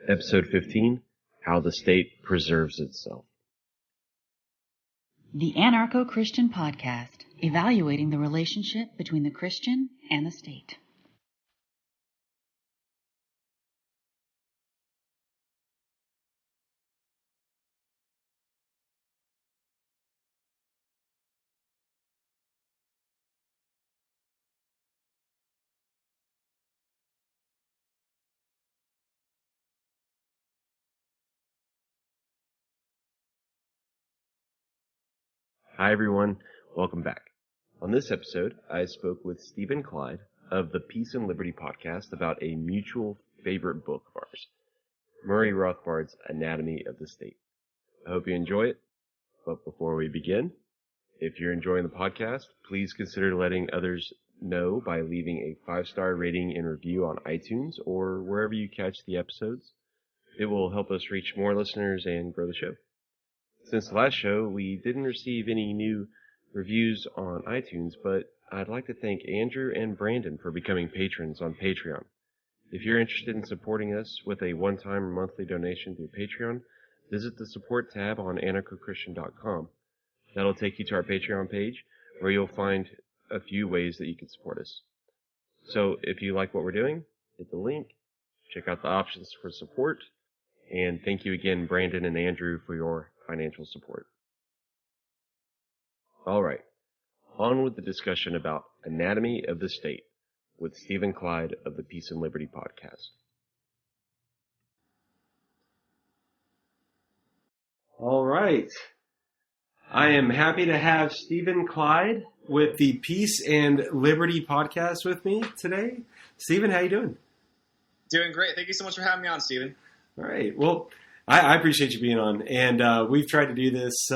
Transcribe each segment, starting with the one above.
Episode 15, How the State Preserves Itself. The Anarcho-Christian Podcast, evaluating the relationship between the Christian and the state. Hi everyone, welcome back. On this episode, I spoke with Stephen Clyde of the Peace and Liberty podcast about a mutual favorite book of ours, Murray Rothbard's Anatomy of the State. I hope you enjoy it, but before we begin, if you're enjoying the podcast, please consider letting others know by leaving a 5-star rating and review on iTunes or wherever you catch the episodes. It will help us reach more listeners and grow the show. Since the last show, we didn't receive any new reviews on iTunes, but I'd like to thank Andrew and Brandon for becoming patrons on Patreon. If you're interested in supporting us with a one-time or monthly donation through Patreon, visit the support tab on anarchochristian.com. That'll take you to our Patreon page, where you'll find a few ways that you can support us. So if you like what we're doing, hit the link, check out the options for support, and thank you again, Brandon and Andrew, for your financial support. All right, on with the discussion about Anatomy of the State with Stephen Clyde of the Peace and Liberty podcast. All right, I am happy to have Stephen Clyde with the Peace and Liberty podcast with me today. Stephen, how you doing? Doing great. Thank you so much for having me on, Stephen. All right, well, I appreciate you being on, and we've tried to do this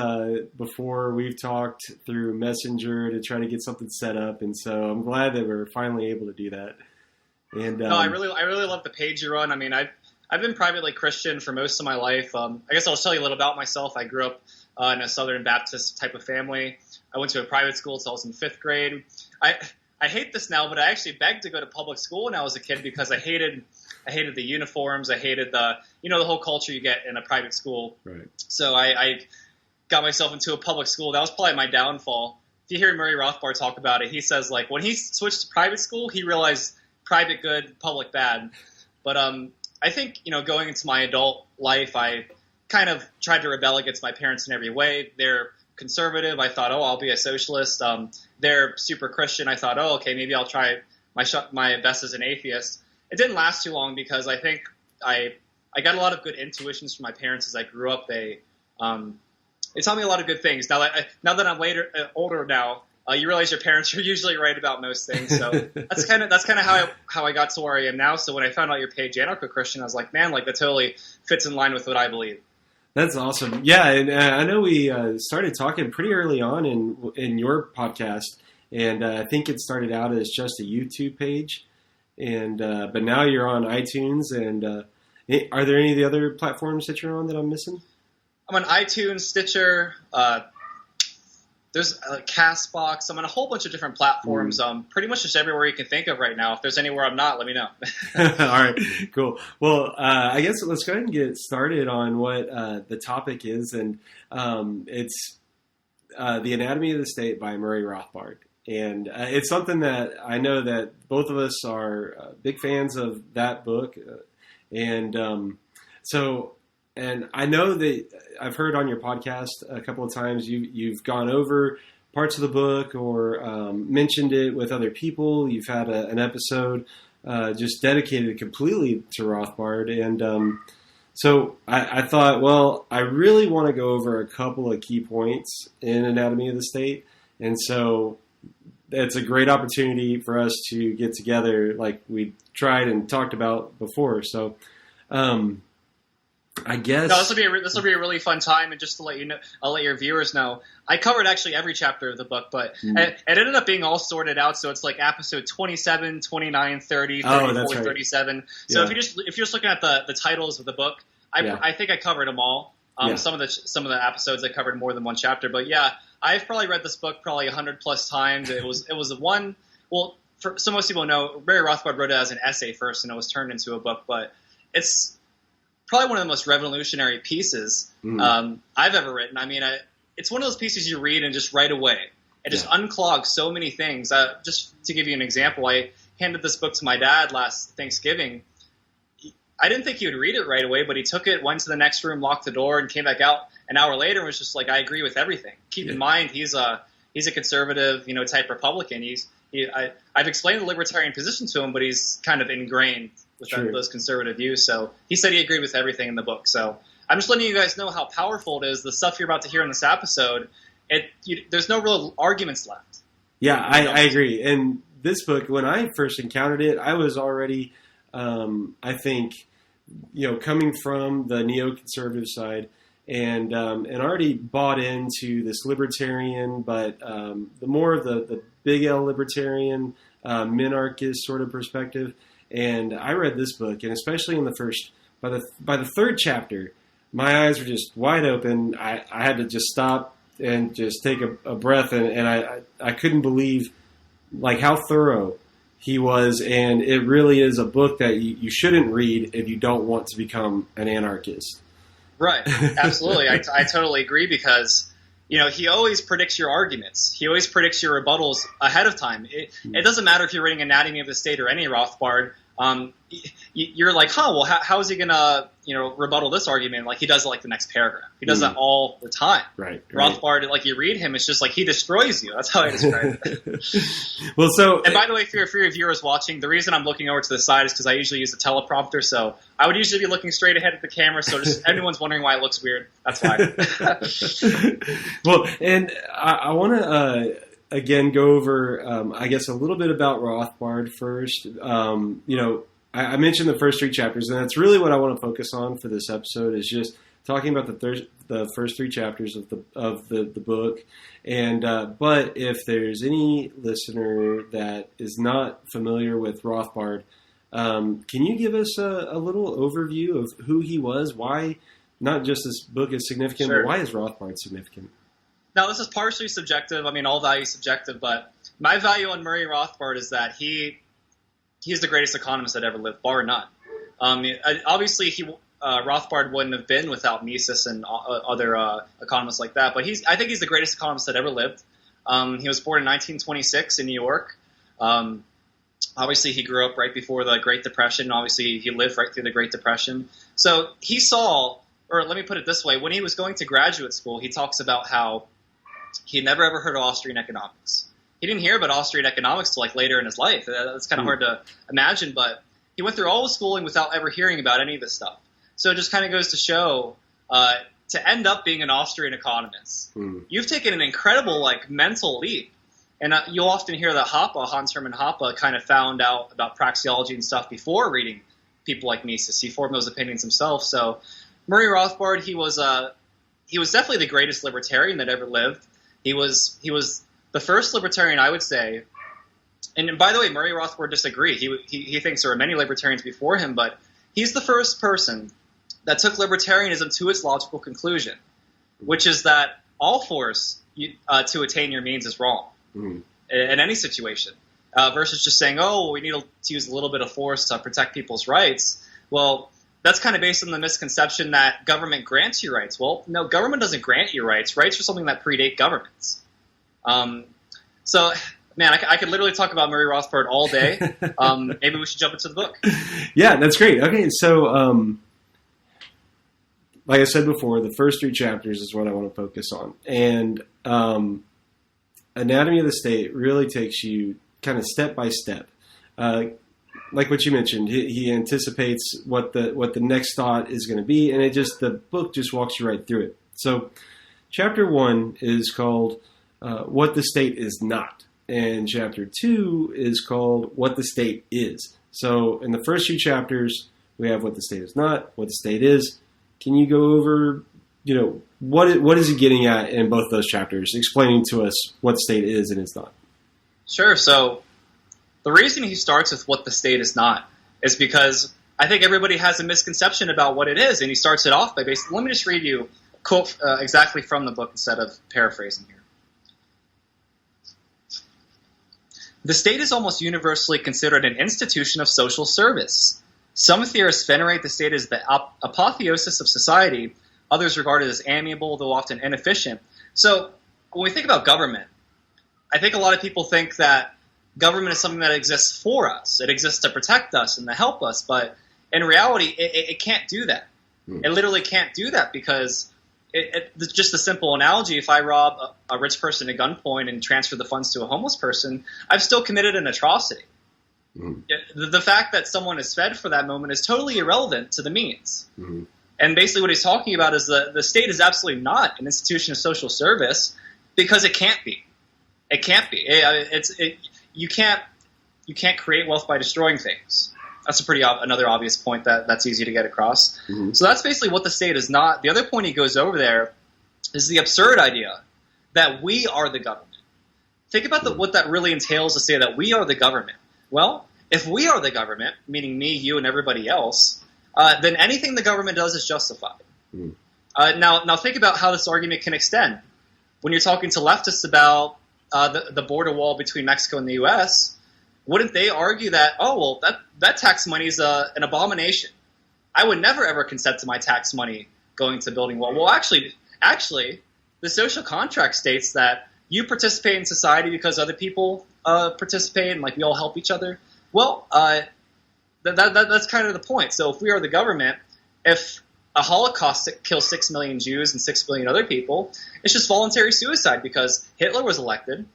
before. We've talked through Messenger to try to get something set up, and so I'm glad that we're finally able to do that. And no, I really love the page you run. I mean, I've been privately Christian for most of my life. I guess I'll tell you a little about myself. I grew up in a Southern Baptist type of family. I went to a private school until I was in 5th grade. I hate this now, but I actually begged to go to public school when I was a kid because I hated the uniforms. I hated the whole culture you get in a private school. Right. So I got myself into a public school. That was probably my downfall. If you hear Murray Rothbard talk about it, he says like when he switched to private school, he realized private good, public bad. But I think going into my adult life, I kind of tried to rebel against my parents in every way. They're conservative. I thought, I'll be a socialist. They're super Christian. I thought, okay, maybe I'll try my best as an atheist. It didn't last too long because I think I got a lot of good intuitions from my parents as I grew up. They taught me a lot of good things. Now that I'm older now, you realize your parents are usually right about most things. So that's kind of how I got to where I am now. So when I found out your page, Anarcho-Christian, I was like, man, like that totally fits in line with what I believe. That's awesome. Yeah, and I know we started talking pretty early on in your podcast, and I think it started out as just a YouTube page, and but now you're on iTunes. And are there any of the other platforms that you're on that I'm missing? I'm on iTunes, Stitcher. There's Castbox. I'm on a whole bunch of different platforms. Pretty much just everywhere you can think of right now. If there's anywhere I'm not, let me know. All right, cool. Well, I guess let's go ahead and get started on what the topic is, and it's The Anatomy of the State by Murray Rothbard. And it's something that I know that both of us are big fans of that book. And I know that I've heard on your podcast a couple of times you've gone over parts of the book or mentioned it with other people. You've had an episode just dedicated completely to Rothbard. And so I thought, well, I really want to go over a couple of key points in Anatomy of the State. And so it's a great opportunity for us to get together like we tried and talked about before. So I guess this will be a really fun time, and just to let you know, I'll let your viewers know, I covered actually every chapter of the book, but it ended up being all sorted out, so it's like episode 27, 29, 30, 34, right. 37. So if you're just looking at the titles of the book, I think I covered them all. Some of the episodes I covered more than one chapter, but yeah, I've probably read this book probably 100 plus times. It was one. Well, so most people know, Murray Rothbard wrote it as an essay first, and it was turned into a book, but it's probably one of the most revolutionary pieces I've ever written. I mean, it's one of those pieces you read and just right away. It just unclogs so many things. Just to give you an example, I handed this book to my dad last Thanksgiving. I didn't think he would read it right away, but he took it, went to the next room, locked the door, and came back out an hour later and was just like, I agree with everything. Keep in mind, he's a conservative, type Republican. I've explained the libertarian position to him, but he's kind of ingrained with those conservative views. So he said he agreed with everything in the book. So I'm just letting you guys know how powerful it is. The stuff you're about to hear in this episode, there's no real arguments left. Yeah, I agree. And this book, when I first encountered it, I was already, I think, coming from the neoconservative side and already bought into this libertarian, but the more of the big L libertarian, minarchist sort of perspective. And I read this book, and especially in by the third chapter, my eyes were just wide open. I had to just stop and just take a breath, and I couldn't believe like how thorough he was, and it really is a book that you shouldn't read if you don't want to become an anarchist. Right, absolutely. I totally agree because, he always predicts your arguments. He always predicts your rebuttals ahead of time. It doesn't matter if you're reading Anatomy of the State or any Rothbard. You're like, well, how is he going to, rebuttal this argument? Like he does it like the next paragraph. He does that all the time. Right. Rothbard, like you read him, it's just like he destroys you. That's how I describe it. And by the way, for your viewers watching, the reason I'm looking over to the side is because I usually use a teleprompter. So I would usually be looking straight ahead at the camera. So just everyone's wondering why it looks weird. That's why. Well, and I want to again go over, I guess, a little bit about Rothbard first. I mentioned the first three chapters, and that's really what I want to focus on for this episode is just talking about the first three chapters of the book. And but if there's any listener that is not familiar with Rothbard, can you give us a little overview of who he was? Why not just this book is significant, but why is Rothbard significant? Now, this is partially subjective. I mean, all value is subjective, but my value on Murray Rothbard is that he's the greatest economist that ever lived, bar none. Obviously, Rothbard wouldn't have been without Mises and other economists like that, but I think he's the greatest economist that ever lived. He was born in 1926 in New York. Obviously, he grew up right before the Great Depression. Obviously, he lived right through the Great Depression. So he saw, or let me put it this way, when he was going to graduate school, he talks about how he never ever heard of Austrian economics. He didn't hear about Austrian economics till like later in his life. That's kind of hard to imagine, but he went through all the schooling without ever hearing about any of this stuff. So it just kind of goes to show, to end up being an Austrian economist, you've taken an incredible mental leap. And you'll often hear that Hans Hermann Hoppe kind of found out about praxeology and stuff before reading people like Mises. He formed those opinions himself. So Murray Rothbard, he was definitely the greatest libertarian that ever lived. He was the first libertarian, I would say, and by the way, Murray Rothbard disagreed. He thinks there were many libertarians before him, but he's the first person that took libertarianism to its logical conclusion, which is that all force to attain your means is wrong in any situation, versus just saying, we need to use a little bit of force to protect people's rights. Well, that's kind of based on the misconception that government grants you rights. Well, no, government doesn't grant you rights. Rights are something that predate governments. So, man, I could literally talk about Murray Rothbard all day. Maybe we should jump into the book. Yeah, that's great. Okay, so like I said before, the first three chapters is what I want to focus on. And Anatomy of the State really takes you kind of step by step. Like what you mentioned, he anticipates what the next thought is going to be, and the book just walks you right through it. So chapter 1 is called What the State Is Not, and chapter 2 is called What the State Is. So in the first few chapters, we have what the state is not, what the state is. Can you go over, what is he getting at in both those chapters, explaining to us what the state is and is not? Sure. So the reason he starts with what the state is not is because I think everybody has a misconception about what it is, and he starts it off by basically, let me just read you a quote exactly from the book instead of paraphrasing here. The state is almost universally considered an institution of social service. Some theorists venerate the state as the apotheosis of society. Others regard it as amiable, though often inefficient. So when we think about government, I think a lot of people think that government is something that exists for us. It exists to protect us and to help us. But in reality, it can't do that. It literally can't do that because just a simple analogy, if I rob a rich person at gunpoint and transfer the funds to a homeless person, I've still committed an atrocity. The fact that someone is fed for that moment is totally irrelevant to the means. And basically what he's talking about is the state is absolutely not an institution of social service because it can't be. It can't be. You can't create wealth by destroying things. That's another obvious point that's easy to get across. So that's basically what the state is not. The other point he goes over there is the absurd idea that we are the government. Think about what that really entails to say that we are the government. Well, if we are the government, meaning me, you, and everybody else, then anything the government does is justified. Now think about how this argument can extend. When you're talking to leftists about the border wall between Mexico and the U.S., wouldn't they argue that, that tax money is an abomination? I would never, ever consent to my tax money going to building wall. Well, actually, the social contract states that you participate in society because other people participate and, we all help each other. Well, that's kind of the point. So if we are the government, if a Holocaust kills 6 million Jews and 6 billion other people, it's just voluntary suicide because Hitler was elected,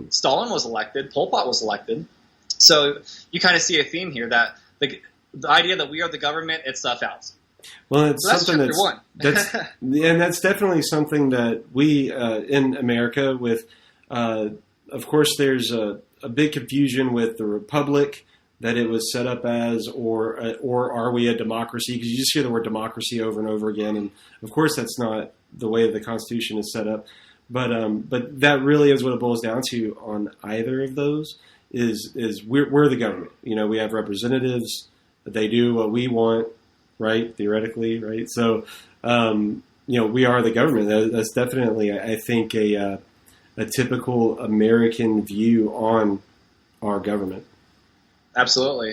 Stalin was elected, Pol Pot was elected. So you kind of see a theme here that the idea that we are the government, it's a fallacy. Well, it's so something that's definitely something that we in America with. Of course, there's a big confusion with the republic that it was set up as, or are we a democracy? Because you just hear the word democracy over and over again, and of course that's not the way the Constitution is set up. But that really is what it boils down to on either of those. Is we're the government. We have representatives. They do what we want, right? Theoretically, right? So, we are the government. That's definitely, I think, a typical American view on our government. Absolutely.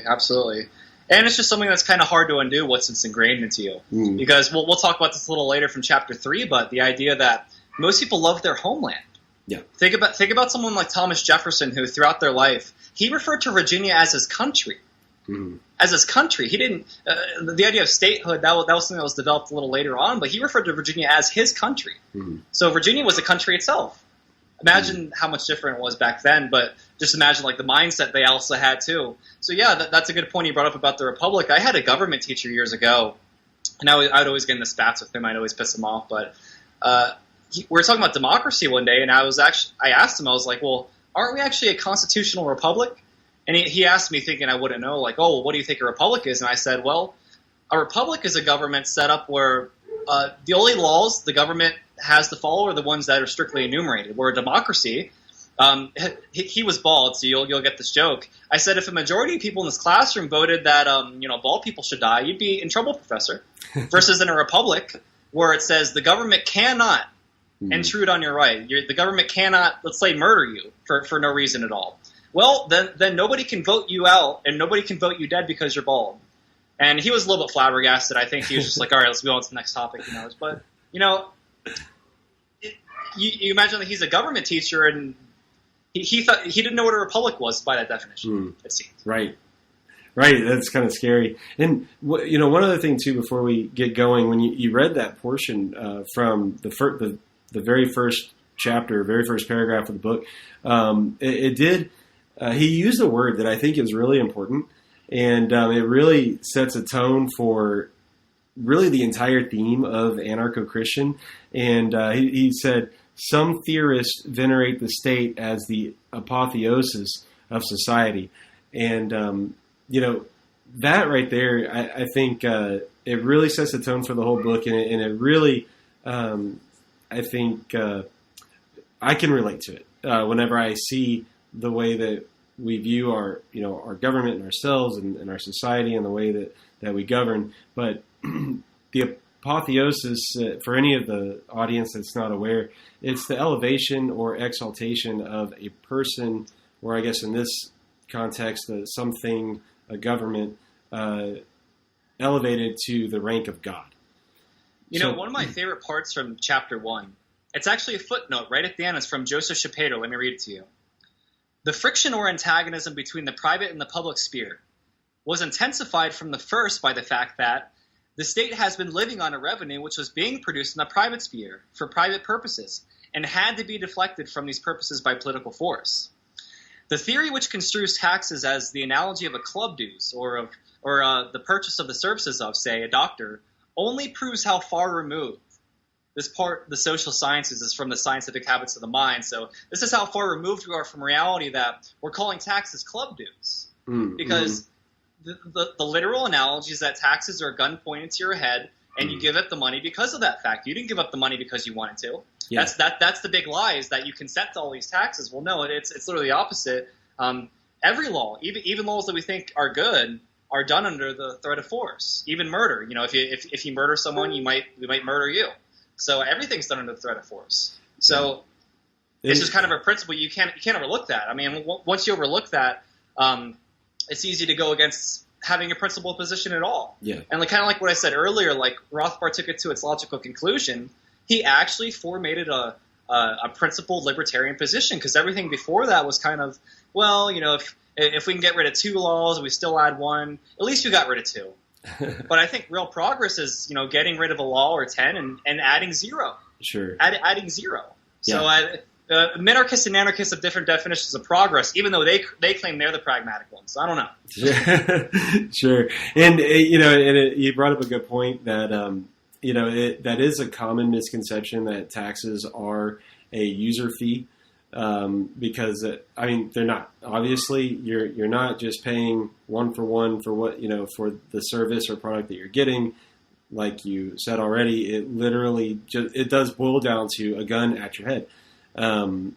And it's just something that's kind of hard to undo once it's ingrained into you. Because we'll talk about this a little later from chapter 3, but the idea that most people love their homeland. Yeah. Think about someone like Thomas Jefferson, who throughout their life, he referred to Virginia as his country. As his country. He didn't, the idea of statehood, that was something that was developed a little later on, but he referred to Virginia as his country. So Virginia was a country itself. Imagine how much different it was back then, but just imagine the mindset they also had too. So yeah, that's a good point you brought up about the Republic. I had a government teacher years ago, and I'd always get in the spats with him. I'd always piss him off, but we were talking about democracy one day, and I asked him, I was like, well, aren't we actually a constitutional republic? And he asked me, thinking I wouldn't know, what do you think a republic is? And I said, well, a republic is a government set up where the only laws the government has to follow are the ones that are strictly enumerated. Where a democracy, he was bald, so you'll get this joke. I said, if a majority of people in this classroom voted that bald people should die, you'd be in trouble, professor. Versus in a republic where it says the government cannot intrude on your right. The government cannot, let's say, murder you for no reason at all. Well, then nobody can vote you out, and nobody can vote you dead because you're bald. And he was a little bit flabbergasted. I think he was just like, all right, let's go on to the next topic. But you imagine that he's a government teacher, and he thought he didn't know what a republic was by that definition. It seems. Right. That's kind of scary. And one other thing too, before we get going, when you read that portion from the very first chapter, very first paragraph of the book, it did. He used a word that I think is really important, and it really sets a tone for really the entire theme of anarcho-Christian. And he said, some theorists venerate the state as the apotheosis of society. And, that right there, I think it really sets the tone for the whole book, and it really, I think I can relate to it whenever I see the way that we view our government and ourselves and our society and the way that we govern. But the apotheosis, for any of the audience that's not aware, it's the elevation or exaltation of a person, or I guess in this context, something, a government, elevated to the rank of God. You know, one of my favorite parts from chapter 1, it's actually a footnote right at the end. It's from Joseph Schapiro. Let me read it to you. The friction or antagonism between the private and the public sphere was intensified from the first by the fact that the state has been living on a revenue which was being produced in the private sphere for private purposes and had to be deflected from these purposes by political force. The theory which construes taxes as the analogy of a club dues or the purchase of the services of, say, a doctor, only proves how far removed this part, the social sciences, is from the scientific habits of the mind. So this is how far removed we are from reality that we're calling taxes club dues. Because the literal analogy is that taxes are a gun pointed to your head, and you give up the money because of that fact. You didn't give up the money because you wanted to. Yeah. That's the big lie, is that you consent to all these taxes. Well, no, it's literally the opposite. Every law, even laws that we think are good, are done under the threat of force. Even murder. You know, if you murder someone, we might murder you. So everything's done under the threat of force. So it's just kind of a principle. You can't overlook that. I mean, once you overlook that, it's easy to go against having a principled position at all. Yeah. And kind of like what I said earlier, like Rothbard took it to its logical conclusion. He actually formated a principled libertarian position, because everything before that was kind of, well, you know, if we can get rid of 2 laws and we still add 1, at least we got rid of 2. But I think real progress is, you know, getting rid of a law or 10 and adding 0. Sure. Adding 0. Yeah. So minarchists and anarchists have different definitions of progress, even though they claim they're the pragmatic ones. So I don't know. Sure. And, you brought up a good point that, that is a common misconception that taxes are a user fee. Because they're not. Obviously, you're not just paying one for what, for the service or product that you're getting. Like you said already, it literally it does boil down to a gun at your head. That's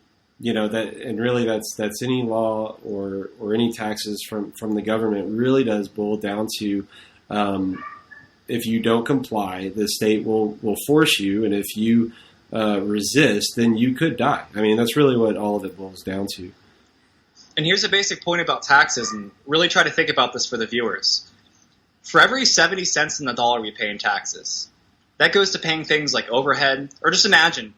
any law or any taxes from the government really does boil down to, if you don't comply, the state will force you, and if you resist, then you could die. I mean, that's really what all of it boils down to. And here's a basic point about taxes, and really try to think about this for the viewers. For every 70 cents in the dollar we pay in taxes, that goes to paying things like overhead, or just imagine,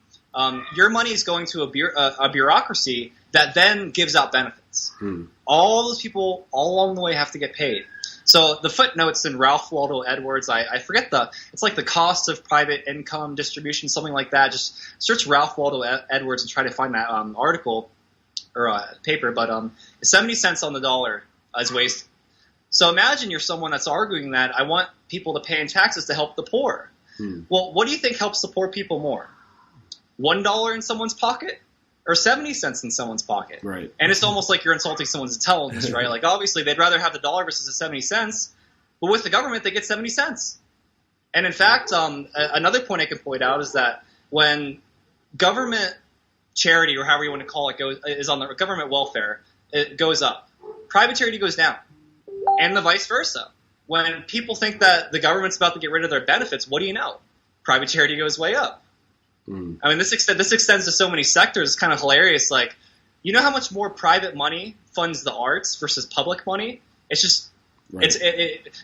your money is going to a bureaucracy that then gives out benefits. All those people all along the way have to get paid. So the footnotes in Ralph Waldo Edwards, I forget it's like the cost of private income distribution, something like that. Just search Ralph Waldo Edwards and try to find that article or paper. But 70 cents on the dollar is wasted. So imagine you're someone that's arguing that I want people to pay in taxes to help the poor. Well, what do you think helps the poor people more? $1 in someone's pocket? Or 70 cents in someone's pocket. Right. And it's almost like you're insulting someone's intelligence, right? Like, obviously, they'd rather have the dollar versus the 70 cents. But with the government, they get 70 cents. And in fact, another point I can point out is that when government charity, or however you want to call it, is on the government welfare, it goes up. Private charity goes down. And the vice versa. When people think that the government's about to get rid of their benefits, what do you know? Private charity goes way up. I mean, this extends to so many sectors. It's kind of hilarious. Like, you know how much more private money funds the arts versus public money? It's just, right.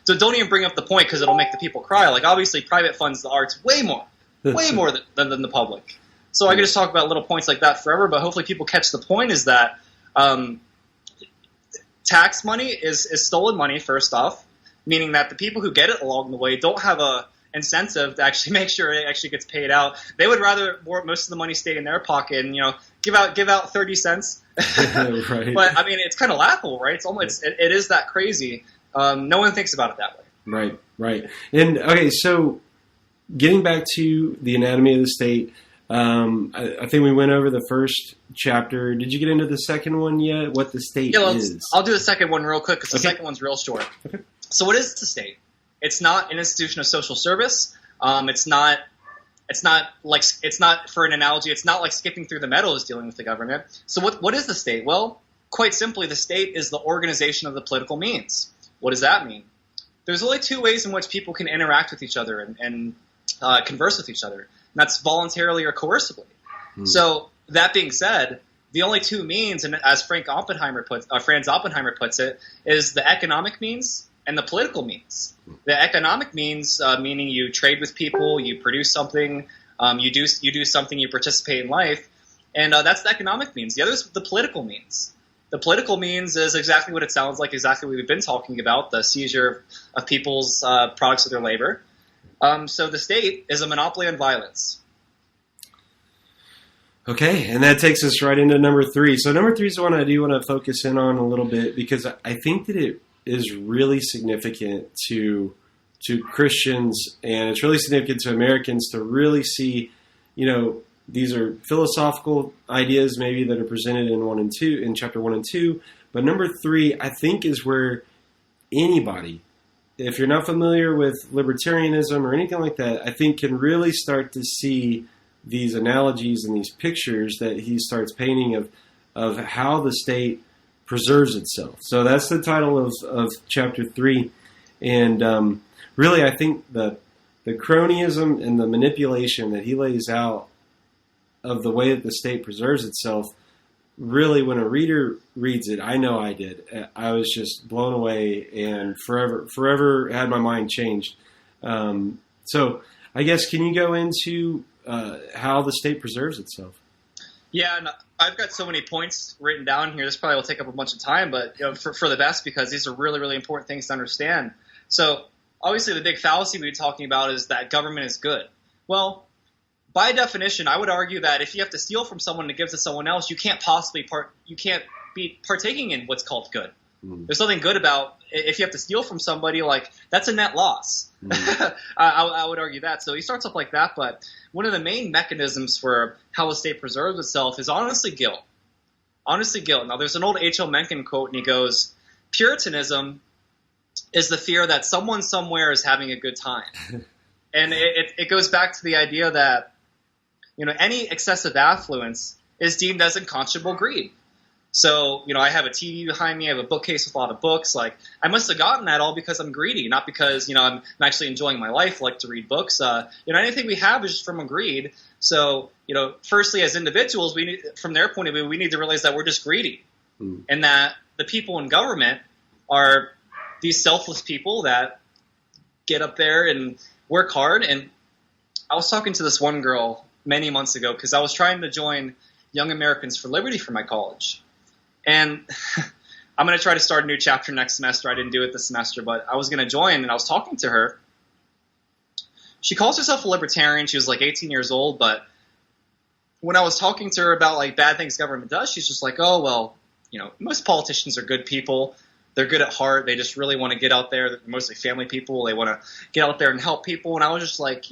So don't even bring up the point, because it'll make the people cry. Like, obviously, private funds the arts way more than the public. So I could just talk about little points like that forever, but hopefully people catch the point, is that tax money is stolen money, first off, meaning that the people who get it along the way don't have a incentive to actually make sure it actually gets paid out. They would rather most of the money stay in their pocket and, give out 30 cents. Right. But I mean, it's kind of laughable, right? It's almost, it is that crazy. No one thinks about it that way. Right. And okay, so getting back to the anatomy of the state, I think we went over the first chapter. Did you get into the second one yet? What the state is? I'll do the second one real quick, because the second one's real short. Okay. So what is the state? It's not an institution of social service. It's not for an analogy. It's not like skipping through the meadows dealing with the government. So what is the state? Well, quite simply, the state is the organization of the political means. What does that mean? There's only 2 ways in which people can interact with each other and converse with each other. And that's voluntarily or coercively. So that being said, the only 2 means, and as Franz Oppenheimer puts it, is the economic means and the political means. The economic means, meaning you trade with people, you produce something, you do something, you participate in life, and that's the economic means. The other is the political means. The political means is exactly what it sounds like, exactly what we've been talking about, the seizure of people's products of their labor. So the state is a monopoly on violence. Okay, and that takes us right into number 3. So number 3 is the one I do want to focus in on a little bit, because I think that it is really significant to Christians, and it's really significant to Americans to really see, these are philosophical ideas maybe that are presented in chapter 1 and 2, but number 3 I think is where anybody, if you're not familiar with libertarianism or anything like that, I think can really start to see these analogies and these pictures that he starts painting of how the state preserves itself. So that's the title of chapter 3. And really, I think the cronyism and the manipulation that he lays out of the way that the state preserves itself, really, when a reader reads it, I know I did. I was just blown away and forever had my mind changed. So I guess, can you go into how the state preserves itself? Yeah, and I've got so many points written down here. This probably will take up a bunch of time, but for the best, because these are really, really important things to understand. So obviously the big fallacy we're talking about is that government is good. Well, by definition, I would argue that if you have to steal from someone to give to someone else, you can't be partaking in what's called good. There's nothing good about if you have to steal from somebody, like that's a net loss. I would argue that. So he starts off like that, but one of the main mechanisms for how the state preserves itself is honestly guilt. Honestly guilt. Now there's an old H.L. Mencken quote, and he goes, Puritanism is the fear that someone somewhere is having a good time. And it goes back to the idea that, any excessive affluence is deemed as unconscionable greed. So, I have a TV behind me, I have a bookcase with a lot of books. Like, I must have gotten that all because I'm greedy, not because, I'm actually enjoying my life, like to read books. Anything we have is just from greed. So, firstly, as individuals, from their point of view, we need to realize that we're just greedy. And that the people in government are these selfless people that get up there and work hard. And I was talking to this one girl many months ago because I was trying to join Young Americans for Liberty for my college. And I'm going to try to start a new chapter next semester. I didn't do it this semester, but I was going to join, and I was talking to her. She calls herself a libertarian. She was like 18 years old, but when I was talking to her about like bad things government does, she's just like, oh, well, most politicians are good people. They're good at heart. They just really want to get out there. They're mostly family people. They want to get out there and help people. And I was just like,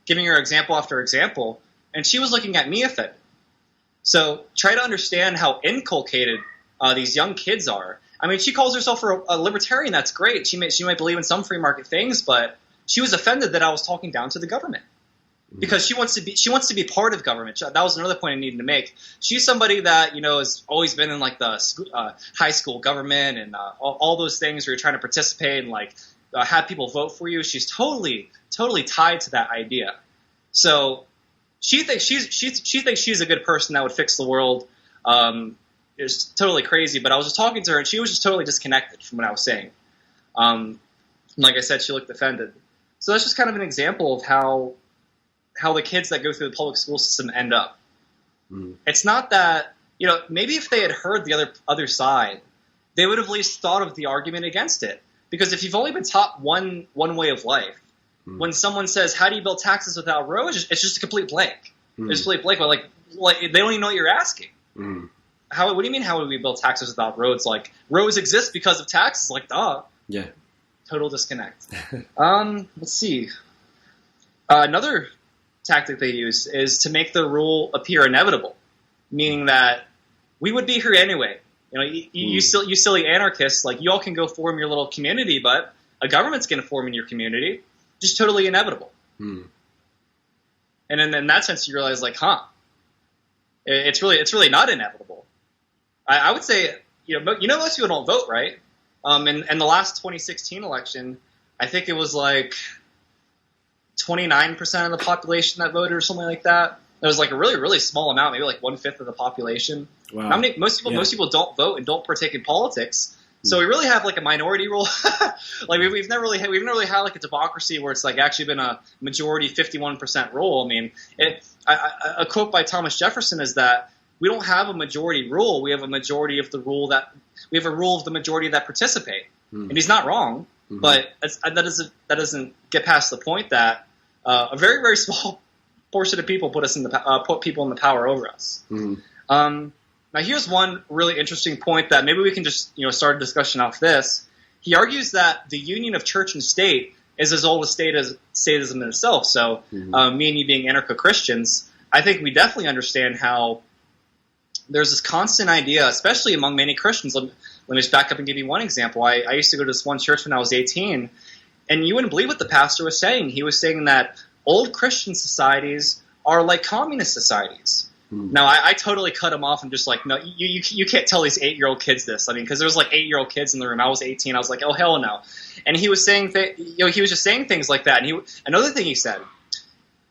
giving her example after example, and she was looking at me offended. So try to understand how inculcated these young kids are. I mean, she calls herself a libertarian. That's great. She might believe in some free market things, but she was offended that I was talking down to the government because she wants to be part of government. That was another point I needed to make. She's somebody that has always been in like the high school government and all those things where you're trying to participate and like have people vote for you. She's totally tied to that idea. So she thinks she's a good person that would fix the world. It's totally crazy. But I was just talking to her, and she was just totally disconnected from what I was saying. Like I said, she looked offended. So that's just kind of an example of how the kids that go through the public school system end up. It's not that maybe if they had heard the other side, they would have at least thought of the argument against it. Because if you've only been taught one way of life, when someone says, how do you build taxes without roads? It's just a complete blank. It's a complete blank. But like they don't even know what you're asking. What do you mean, how would we build taxes without roads? Like, roads exist because of taxes. Like, duh. Yeah. Total disconnect. Let's see. Another tactic they use is to make the rule appear inevitable, meaning that we would be here anyway. You silly anarchists, like, you all can go form your little community, but a government's going to form in your community. Just totally inevitable. And in that sense, you realize, like, it's really not inevitable. I would say, most people don't vote, right? In the last 2016 election, I think it was like 29% of the population that voted or something like that. It was like a really, really small amount, maybe like 1/5 of the population. Wow. Most people don't vote and don't partake in politics So we really have like a minority rule. Like we've never really had like a democracy where it's like actually been a majority 51% rule. I mean, a quote by Thomas Jefferson is that we don't have a majority rule. We have a majority of the rule that we have a rule of the majority that participate. And he's not wrong, but that doesn't get past the point that a very, very small portion of people put people in the power over us. Now, here's one really interesting point that maybe we can just start a discussion off this. He argues that the union of church and state is as old as statism in itself. So, me and you being anarcho-Christians, I think we definitely understand how there's this constant idea, especially among many Christians. Let me just back up and give you one example. I used to go to this one church when I was 18, and you wouldn't believe what the pastor was saying. He was saying that old Christian societies are like communist societies. Now, I totally cut him off and just like, no, you can't tell these 8-year-old kids this. I mean, because there was like 8-year-old kids in the room. I was 18. I was like, oh, hell no. And he was saying he was just saying things like that. And another thing he said,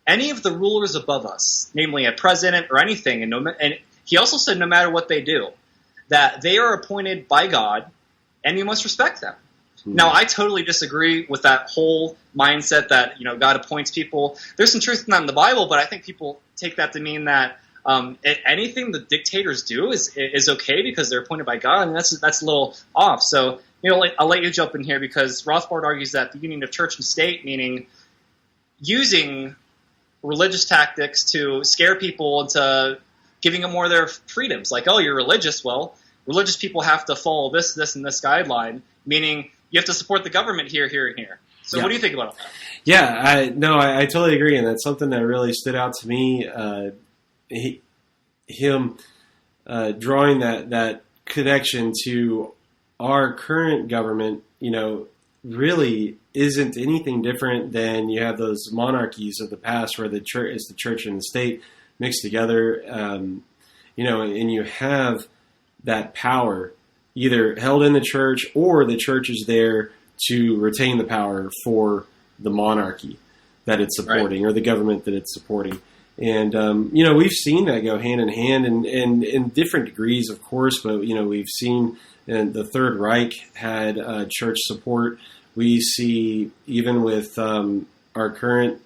any of the rulers above us, namely a president or anything, and he also said no matter what they do, that they are appointed by God and you must respect them. Now, I totally disagree with that whole mindset that, God appoints people. There's some truth in that in the Bible, but I think people take that to mean that anything the dictators do is okay because they're appointed by God, and that's a little off. So, I'll let you jump in here because Rothbard argues that the union of church and state, meaning using religious tactics to scare people into giving them more of their freedoms. Like, oh, you're religious. Well, religious people have to follow this, and this guideline, meaning you have to support the government here, here, and here. So what do you think about that? Yeah, I totally agree, and that's something that really stood out to me. Him drawing that connection to our current government, really isn't anything different than you have those monarchies of the past where the church and the state mixed together, and you have that power either held in the church or the church is there to retain the power for the monarchy that it's supporting or the government that it's supporting. And, we've seen that go hand in hand and in different degrees, of course, but, we've seen the Third Reich had church support. We see even with our current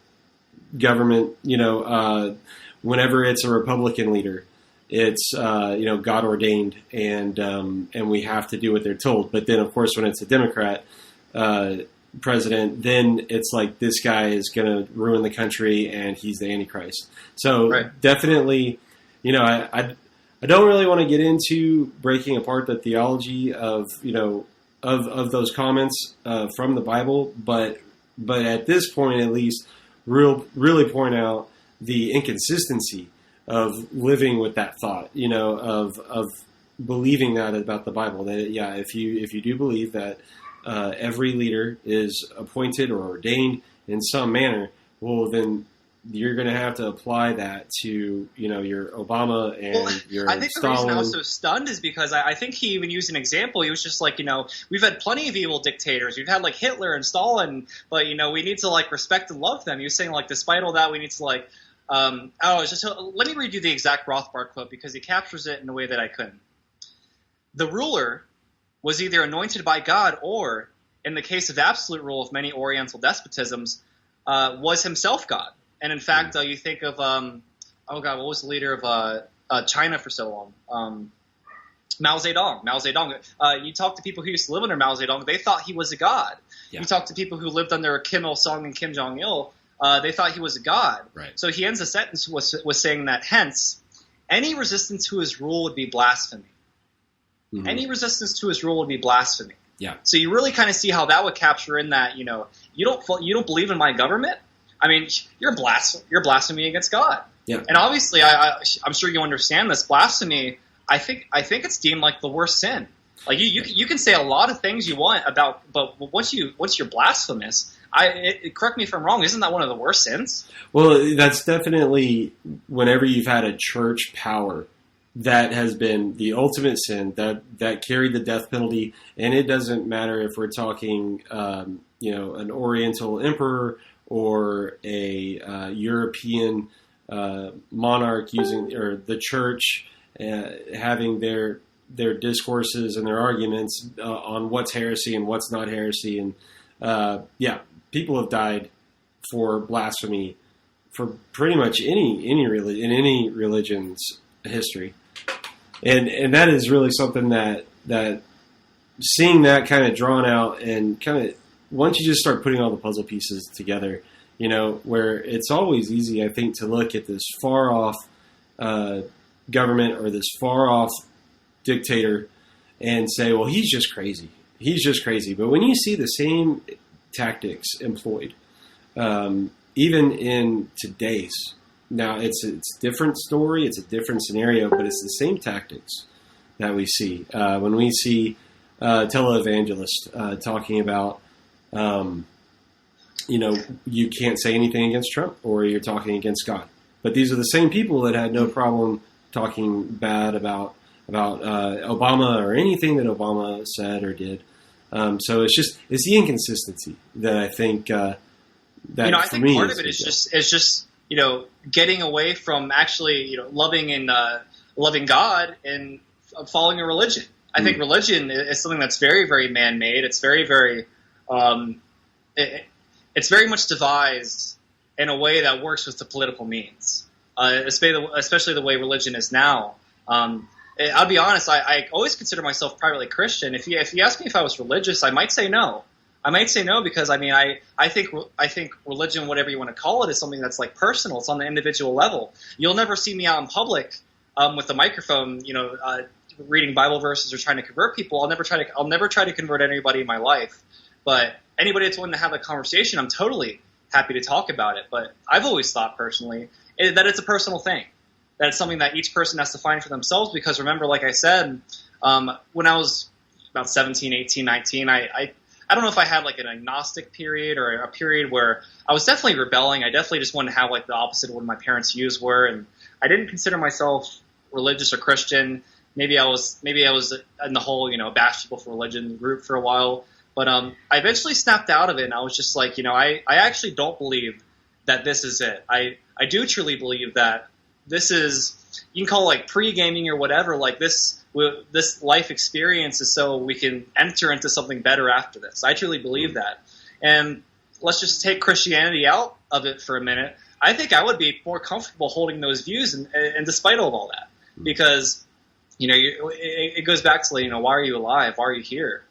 government, whenever it's a Republican leader, it's, God ordained and we have to do what they're told. But then, of course, when it's a Democrat president, then it's like this guy is going to ruin the country and he's the Antichrist. So definitely, I don't really want to get into breaking apart the theology of those comments from the Bible, but at this point at least, really point out the inconsistency of living with that thought, of believing that about the Bible. That if you do believe that every leader is appointed or ordained in some manner, well, then you're going to have to apply that to, your Obama and your Stalin. I think the reason I was so stunned is because I think he even used an example. He was just like, we've had plenty of evil dictators. We've had like Hitler and Stalin, but, we need to like respect and love them. He was saying like, despite all that, we need to like, let me read you the exact Rothbard quote because he captures it in a way that I couldn't. The ruler was either anointed by God or, in the case of absolute rule of many Oriental despotisms, was himself God. And in fact, you think of, what was the leader of China for so long? Mao Zedong. You talk to people who used to live under Mao Zedong, they thought he was a god. Yeah. You talk to people who lived under Kim Il-sung and Kim Jong-il, they thought he was a god. Right. So he ends the sentence with saying that, hence, any resistance to his rule would be blasphemy. Mm-hmm. Any resistance to his rule would be blasphemy. Yeah. So you really kind of see how that would capture in that, you don't believe in my government? I mean, you're blasphemy against God. Yeah. And obviously, I'm sure you understand this. Blasphemy, I think it's deemed like the worst sin. Like you can say a lot of things you want about, but once you're blasphemous, correct me if I'm wrong. Isn't that one of the worst sins? Well, that's definitely whenever you've had a church power that has been the ultimate sin that carried the death penalty, and it doesn't matter if we're talking, an Oriental emperor or a European monarch using or the church having their their discourses and their arguments on what's heresy and what's not heresy. And people have died for blasphemy for pretty much any religion, in any religion's history. And that is really something that seeing that kind of drawn out, and kind of once you just start putting all the puzzle pieces together, where it's always easy, I think, to look at this far off government or this far off dictator and say, well, he's just crazy. He's just crazy. But when you see the same tactics employed, even in today's, now it's a different story, it's a different scenario, but it's the same tactics that we see. When we see televangelists talking about, you can't say anything against Trump, or you're talking against God. But these are the same people that had no problem talking bad about Obama or anything that Obama said or did. So it's the inconsistency that I think that I for think me part of it is just getting away from actually loving God and following a religion. I think religion is something that's very, very man-made. It's very, very it's very much devised in a way that works with the political means, especially the way religion is now. I'll be honest, I always consider myself privately Christian. If you ask me if I was religious, I might say no. I might say no because I think religion, whatever you want to call it, is something that's like personal. It's on the individual level. You'll never see me out in public with a microphone, reading Bible verses or trying to convert people. I'll never try to convert anybody in my life. But anybody that's willing to have a conversation, I'm totally happy to talk about it. But I've always thought personally that it's a personal thing, that it's something that each person has to find for themselves. Because remember, like I said, when I was about 17, 18, 19, I don't know if I had like an agnostic period or a period where I was definitely rebelling. I definitely just wanted to have like the opposite of what my parents' views were, and I didn't consider myself religious or Christian. Maybe I was in the whole bash people for religion group for a while, but I eventually snapped out of it, and I was just like, I actually don't believe that this is it. I do truly believe that this is, you can call it like pre-gaming or whatever, like this life experience is so we can enter into something better after this. I truly believe that. And let's just take Christianity out of it for a minute. I think I would be more comfortable holding those views and despite of all that, because it goes back to why are you alive? Why are you here?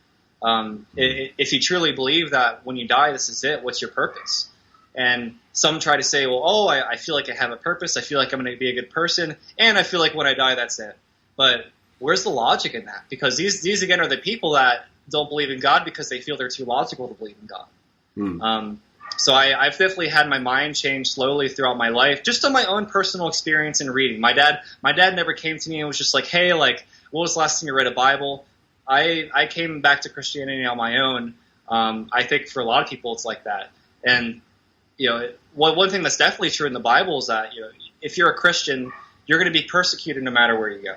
If you truly believe that when you die, this is it, what's your purpose? And some try to say, well, I feel like I have a purpose. I feel like I'm going to be a good person. And I feel like when I die, that's it. But where's the logic in that? Because these again, are the people that don't believe in God because they feel they're too logical to believe in God. So I've definitely had my mind change slowly throughout my life, just on my own personal experience in reading. My dad never came to me and was just like, hey, like, what was the last time you read a Bible? I came back to Christianity on my own. I think for a lot of people it's like that. And one thing that's definitely true in the Bible is that if you're a Christian, you're going to be persecuted no matter where you go.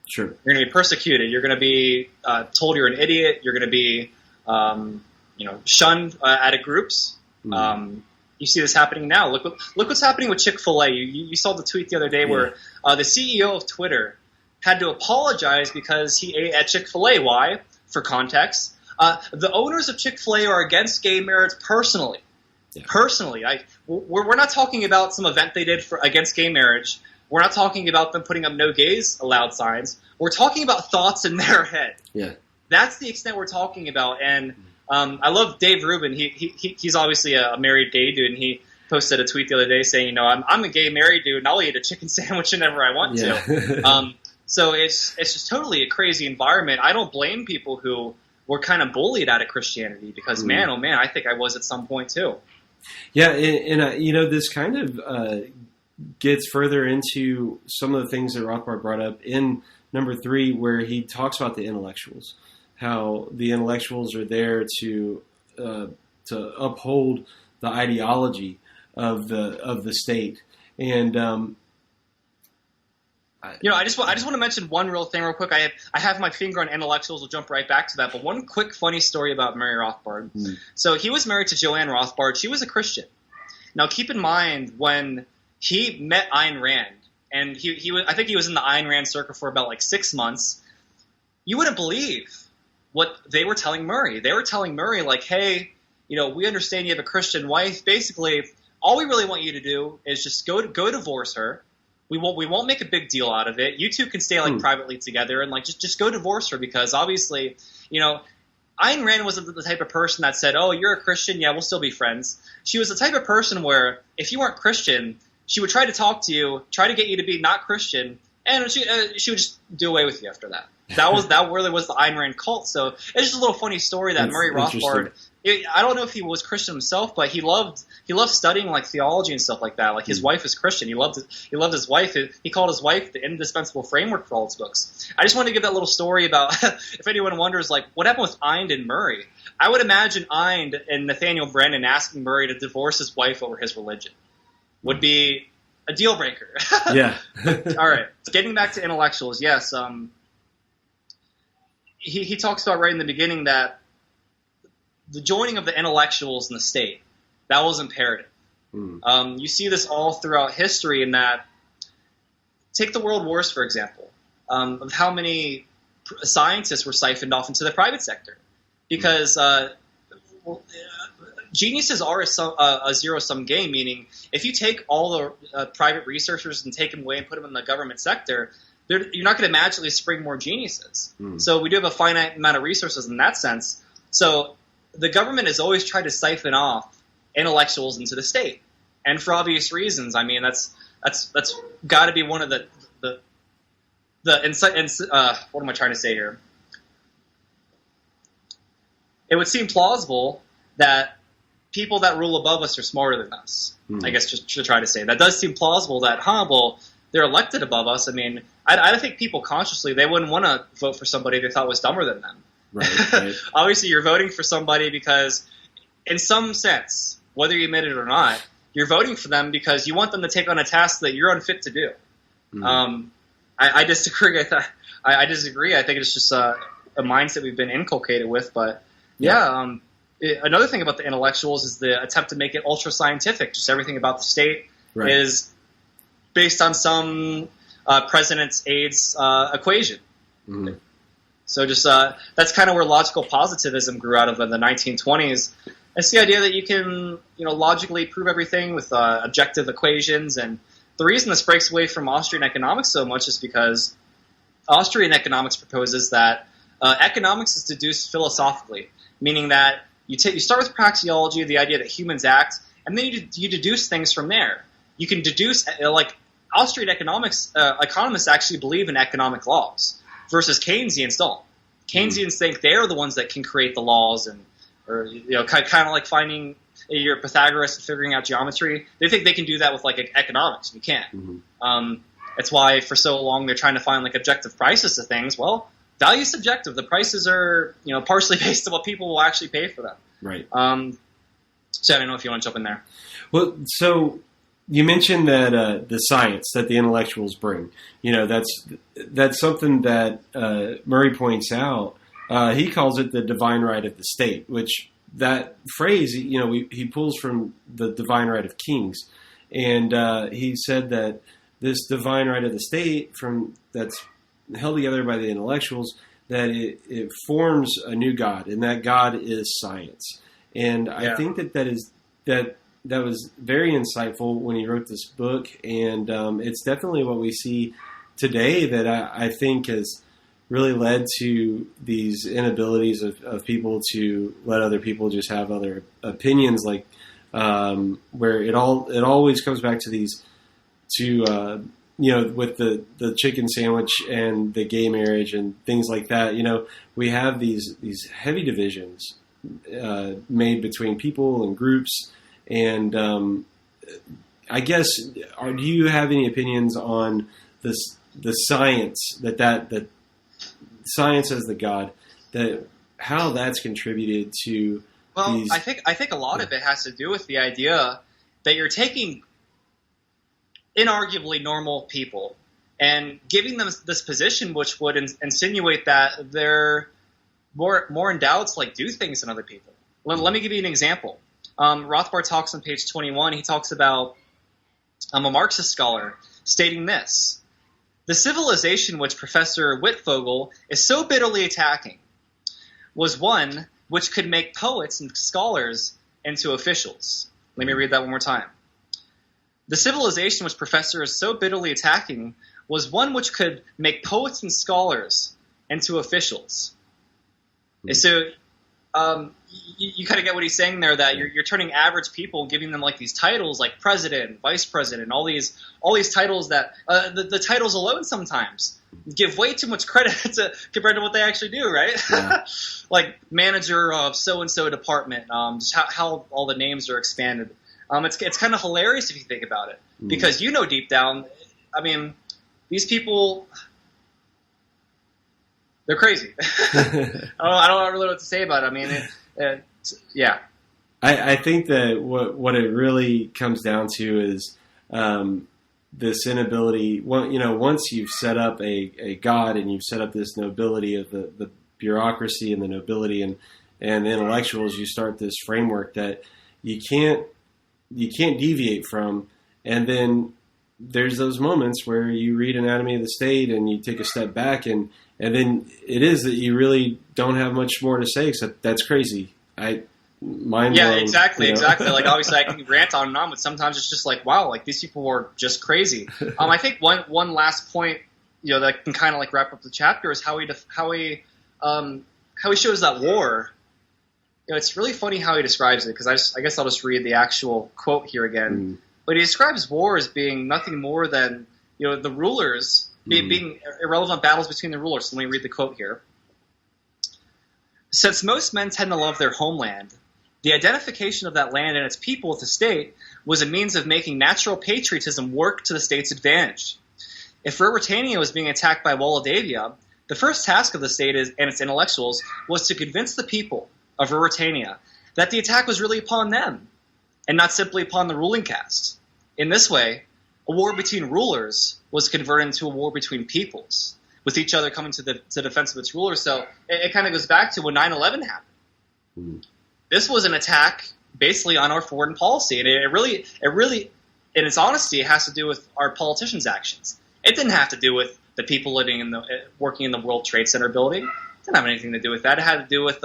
Sure. You're going to be persecuted. You're going to be told you're an idiot. You're going to be shunned out of groups. You see this happening now. Look what's happening with Chick-fil-A. You saw the tweet the other day where the CEO of Twitter had to apologize because he ate at Chick-fil-A. Why? For context, the owners of Chick-fil-A are against gay marriage personally. Yeah. Personally, we're not talking about some event they did against gay marriage. We're not talking about them putting up no gays allowed signs. We're talking about thoughts in their head. Yeah, that's the extent we're talking about. And I love Dave Rubin. He's obviously a married gay dude, and he posted a tweet the other day saying, I'm a gay married dude, and I'll eat a chicken sandwich whenever I want to. So it's just totally a crazy environment. I don't blame people who were kind of bullied out of Christianity because, man, oh man, I think I was at some point too. Yeah, and this kind of gets further into some of the things that Rothbard brought up in number 3, where he talks about the intellectuals, how the intellectuals are there to uphold the ideology of the state. And I just want to mention one real thing real quick. I have my finger on intellectuals. We'll jump right back to that. But one quick funny story about Murray Rothbard. So he was married to Joanne Rothbard. She was a Christian. Now keep in mind when he met Ayn Rand, and I think he was in the Ayn Rand circle for about like 6 months. you wouldn't believe what they were telling Murray. They were telling Murray, like, hey, we understand you have a Christian wife. Basically, all we really want you to do is just go divorce her. We won't make a big deal out of it. You two can stay privately together and just go divorce her, because obviously, Ayn Rand wasn't the type of person that said, oh, you're a Christian, yeah, we'll still be friends. She was the type of person where if you weren't Christian, she would try to talk to you, try to get you to be not Christian, and she would just do away with you after that. That really was the Ayn Rand cult. So it's just a little funny story that Murray Rothbard, I don't know if he was Christian himself, but he loved studying like theology and stuff like that. Like his wife is Christian. He loved his wife. He called his wife the indispensable framework for all his books. I just wanted to give that little story about if anyone wonders like what happened with Eind and Murray. I would imagine Eind and Nathaniel Brennan asking Murray to divorce his wife over his religion would be a deal breaker. Yeah. All right. Getting back to intellectuals, yes. He talks about right in the beginning that the joining of the intellectuals in the state, that was imperative. You see this all throughout history in that, take the world wars, for example, of how many scientists were siphoned off into the private sector. Because geniuses are a zero-sum game, meaning if you take all the private researchers and take them away and put them in the government sector, you're not going to magically spring more geniuses. So we do have a finite amount of resources in that sense. So the government has always tried to siphon off intellectuals into the state, and for obvious reasons. I mean, that's got to be one of the what am I trying to say here? It would seem plausible that people that rule above us are smarter than us. I guess just to try to say that does seem plausible. That well, they're elected above us. I mean, I think people consciously they wouldn't want to vote for somebody they thought was dumber than them. Right. Obviously, you're voting for somebody because, in some sense, whether you admit it or not, you're voting for them because you want them to take on a task that you're unfit to do. I disagree. I disagree. I think it's just a mindset we've been inculcated with. But another thing about the intellectuals is the attempt to make it ultra scientific. Just everything about the state is based on some president's aide's equation. So just that's kind of where logical positivism grew out of in the 1920s. It's the idea that you can logically prove everything with objective equations. And the reason this breaks away from Austrian economics so much is because Austrian economics proposes that economics is deduced philosophically, meaning that you start with praxeology, the idea that humans act, and then you deduce things from there. You can deduce like Austrian economics economists actually believe in economic laws. Versus Keynesians don't. Keynesians think they're the ones that can create the laws, or kind of like finding your Pythagoras and figuring out geometry. They think they can do that with like economics. You can't. That's why for so long they're trying to find like objective prices of things. Well, value is subjective. The prices are partially based on what people will actually pay for them. Right. So I don't know if you want to jump in there. Well, so you mentioned that the science that the intellectuals bring, that's something that Murray points out. He calls it the divine right of the state, which that phrase, he pulls from the divine right of kings. And he said that this divine right of the state that's held together by the intellectuals, that it forms a new God, and that God is science. And I think that was very insightful when he wrote this book, and it's definitely what we see today that I think has really led to these inabilities of people to let other people just have other opinions, like where it always comes back to with the chicken sandwich and the gay marriage and things like that. We have these heavy divisions made between people and groups. And I guess, do you have any opinions on the science that science as the God, that how that's contributed to? Well, I think a lot of it has to do with the idea that you're taking inarguably normal people and giving them this position, which would insinuate that they're more endowed to do things than other people. Let me give you an example. Rothbard talks on page 21. He talks about a Marxist scholar stating this. The civilization which Professor Wittfogel is so bitterly attacking was one which could make poets and scholars into officials. Let me read that one more time. The civilization which Professor is so bitterly attacking was one which could make poets and scholars into officials. So you kind of get what he's saying there, that you're turning average people and giving them like these titles like president, vice president, all these titles that the titles alone sometimes give way too much credit compared to what they actually do, right? Yeah. Like manager of so-and-so department, just how all the names are expanded. It's kind of hilarious if you think about it, because deep down, I mean, these people, they're crazy. I don't really know what to say about it. I mean, yeah. I think that what it really comes down to is this inability. Once you've set up a god and you've set up this nobility of the bureaucracy and the nobility and the intellectuals, you start this framework that you can't deviate from. And then there's those moments where you read Anatomy of the State and you take a step back, and then it is that you really don't have much more to say except that's crazy. Mind yeah, blown, exactly. Like obviously I can rant on and on, but sometimes it's just like, wow, like these people are just crazy. I think one last point, that can kind of like wrap up the chapter is how he shows that war. It's really funny how he describes it, because I guess I'll just read the actual quote here again. But he describes war as being nothing more than the rulers being irrelevant battles between the rulers. So let me read the quote here. Since most men tend to love their homeland, the identification of that land and its people with the state was a means of making natural patriotism work to the state's advantage. If Ruritania was being attacked by Wallodavia, the first task of the state and its intellectuals was to convince the people of Ruritania that the attack was really upon them and not simply upon the ruling caste. In this way, a war between rulers was converted into a war between peoples, with each other coming to the defense of its rulers. So it kind of goes back to when 9/11 happened. This was an attack basically on our foreign policy, and it really, in its honesty, it has to do with our politicians' actions. It didn't have to do with the people working in the World Trade Center building. It didn't have anything to do with that. It had to do with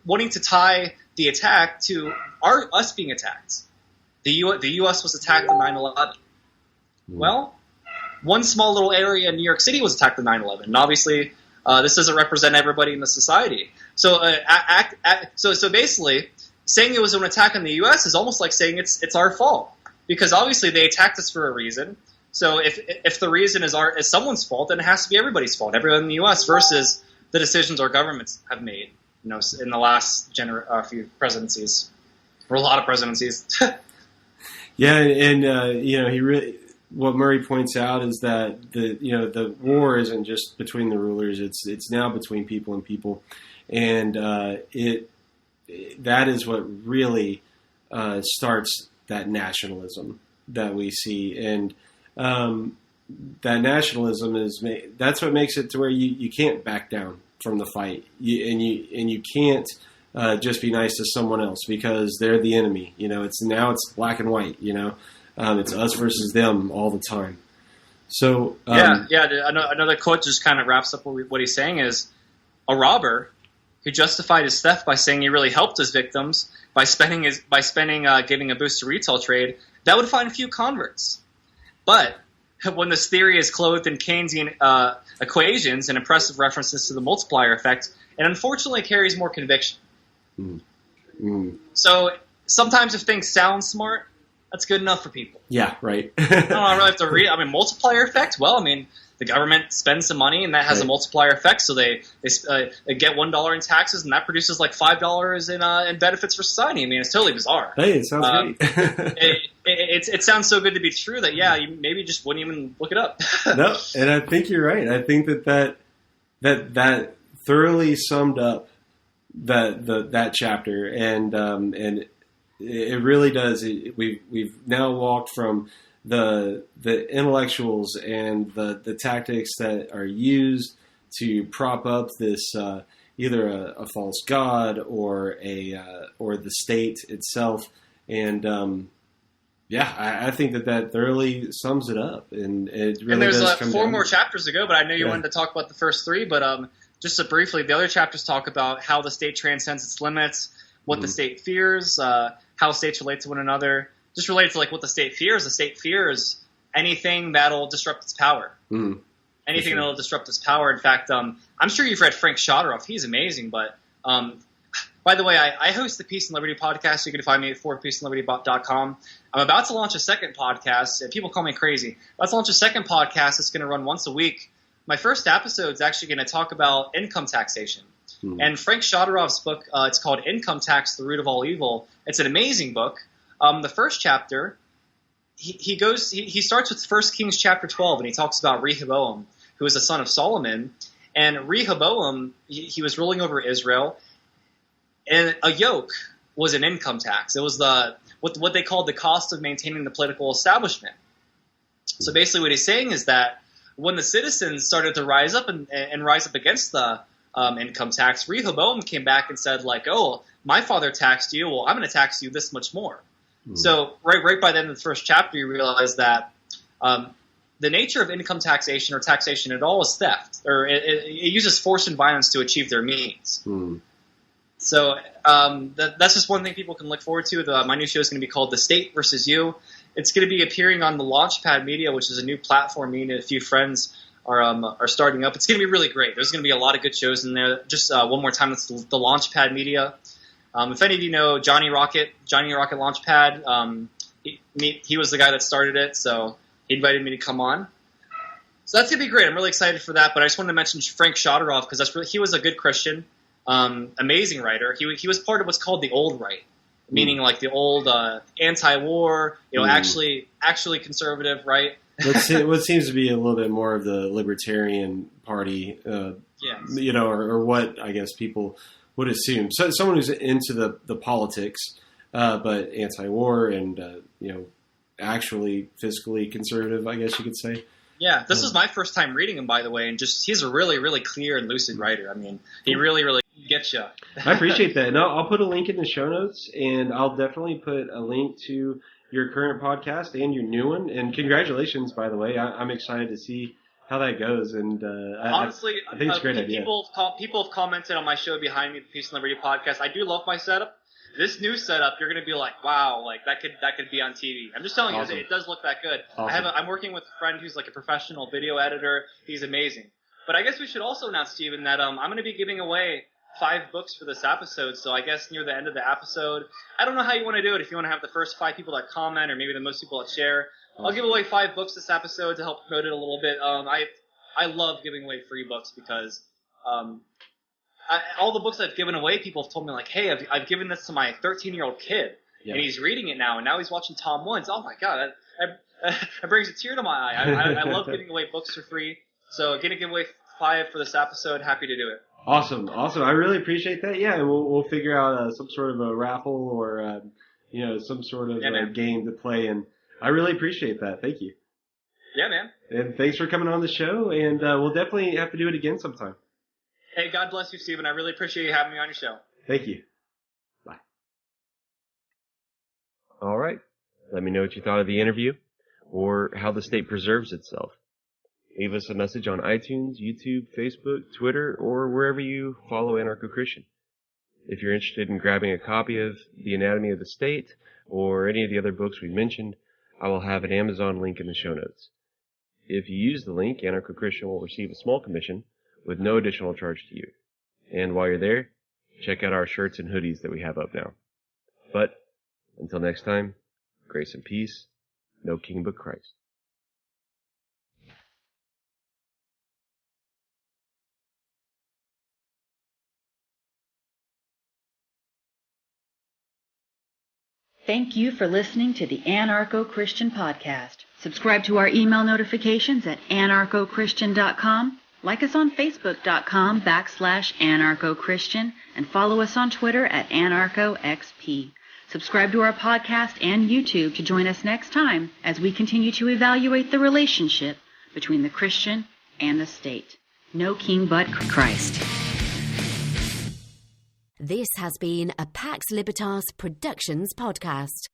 wanting to tie the attack to us being attacked. The U.S. was attacked on 9/11. Well, one small little area in New York City was attacked on 9/11, and obviously this doesn't represent everybody in the society. So, so basically, saying it was an attack on the U.S. is almost like saying it's our fault, because obviously they attacked us for a reason. So if the reason is someone's fault, then it has to be everybody's fault, everyone in the U.S. versus the decisions our governments have made, in the last few presidencies, or a lot of presidencies. Yeah, and he really. What Murray points out is that the war isn't just between the rulers; it's now between people and people, and that is what really starts that nationalism that we see, and that nationalism that's what makes it to where you can't back down from the fight, and you can't just be nice to someone else because they're the enemy. It's black and white. It's us versus them all the time. So another quote just kind of wraps up what he's saying is, a robber who justified his theft by saying he really helped his victims by giving a boost to retail trade, that would find few converts. But when this theory is clothed in Keynesian equations and impressive references to the multiplier effect, it unfortunately carries more conviction. So sometimes if things sound smart, that's good enough for people. Yeah, right. I don't really have to read. Multiplier effect. Well, the government spends some money, and that has a multiplier effect. So they get $1 in taxes, and that produces like $5 in benefits for society. It's totally bizarre. Hey, it sounds great. It sounds so good to be true that you maybe just wouldn't even look it up. No, and I think you're right. I think that thoroughly summed up that chapter, and it really does. We've now walked from the intellectuals and the tactics that are used to prop up this either a false god or the state itself, and Yeah, I think that thoroughly sums it up, and it really and there's does come 4 down more to- chapters to go, but I know you wanted to talk about the first 3, but just briefly, the other chapters talk about how the state transcends its limits, what the state fears, how states relate to one another. Just related to like what the state fears anything that'll disrupt its power. Anything sure. that'll disrupt its power. In fact, I'm sure you've read Frank Shotteroff. He's amazing, but by the way, I host the Peace and Liberty podcast. You can find me at forpeaceandliberty.com. I'm about to launch a second podcast, and people call me crazy. I'm about to launch a second podcast that's going to run once a week. My first episode is actually going to talk about income taxation. And Frank Shotteroff's book, it's called Income Tax, the Root of All Evil. It's an amazing book. The first chapter, he starts with 1 Kings chapter 12, and he talks about Rehoboam, who was the son of Solomon. And Rehoboam, he was ruling over Israel. And a yoke was an income tax. It was what they called the cost of maintaining the political establishment. So basically what he's saying is that when the citizens started to rise up and rise up against the income tax, Rehoboam came back and said, like, oh, my father taxed you, well, I'm going to tax you this much more. So right by the end of the first chapter, you realize that the nature of income taxation or taxation at all is theft, or it uses force and violence to achieve their means. So that's just one thing people can look forward to. My new show is going to be called The State versus You. It's going to be appearing on the Launchpad Media, which is a new platform me and a few friends are starting up. It's going to be really great. There's going to be a lot of good shows in there. Just one more time, it's the Launchpad Media. If any of you know Johnny Rocket Launchpad, he was the guy that started it, so he invited me to come on. So that's going to be great. I'm really excited for that, but I just wanted to mention Frank Shotteroff because he was a good Christian. Amazing writer. He was part of what's called the old right, meaning like the old anti-war, actually conservative right. what seems to be a little bit more of the Libertarian Party, Yes. Or what I guess people would assume. So someone who's into the politics, but anti-war and actually fiscally conservative, I guess you could say. Yeah, this was my first time reading him, by the way, and he's a really, really clear and lucid writer. I mean, he really, really gets you. I appreciate that. And I'll put a link in the show notes, and I'll definitely put a link to your current podcast and your new one. And congratulations, by the way. I'm excited to see how that goes. And honestly, I think it's a great idea. People have commented on my show behind me, the Peace and Liberty podcast. I do love my setup. This new setup, you're going to be like, wow, like that could be on TV. I'm just telling Awesome. you, it does look that good. Awesome. I'm working with a friend who's like a professional video editor. He's amazing. But I guess we should also announce, Stephen, that I'm going to be giving away 5 books for this episode. So I guess near the end of the episode, I don't know how you want to do it. If you want to have the first 5 people that comment, or maybe the most people that share, I'll give away 5 books this episode to help promote it a little bit. I love giving away free books because all the books I've given away, people have told me like, hey, I've given this to my 13-year-old kid, and he's reading it now, and now he's watching Tom Woods. Oh my God, that brings a tear to my eye. I love giving away books for free. So going to give away 5 for this episode. Happy to do it. Awesome. I really appreciate that. Yeah, and we'll figure out some sort of a raffle or some sort of game to play, and I really appreciate that. Thank you. Yeah, man. And thanks for coming on the show, and we'll definitely have to do it again sometime. Hey, God bless you, Stephen. I really appreciate you having me on your show. Thank you. Bye. All right. Let me know what you thought of the interview or how the state preserves itself. Leave us a message on iTunes, YouTube, Facebook, Twitter, or wherever you follow Anarcho-Christian. If you're interested in grabbing a copy of The Anatomy of the State or any of the other books we mentioned, I will have an Amazon link in the show notes. If you use the link, Anarcho-Christian will receive a small commission with no additional charge to you. And while you're there, check out our shirts and hoodies that we have up now. But until next time, grace and peace, no king but Christ. Thank you for listening to the Anarcho-Christian Podcast. Subscribe to our email notifications at anarchochristian.com. Like us on Facebook.com/anarcho-christian and follow us on Twitter at anarchoxp. Subscribe to our podcast and YouTube to join us next time as we continue to evaluate the relationship between the Christian and the state. No king but Christ. This has been a Pax Libertas Productions podcast.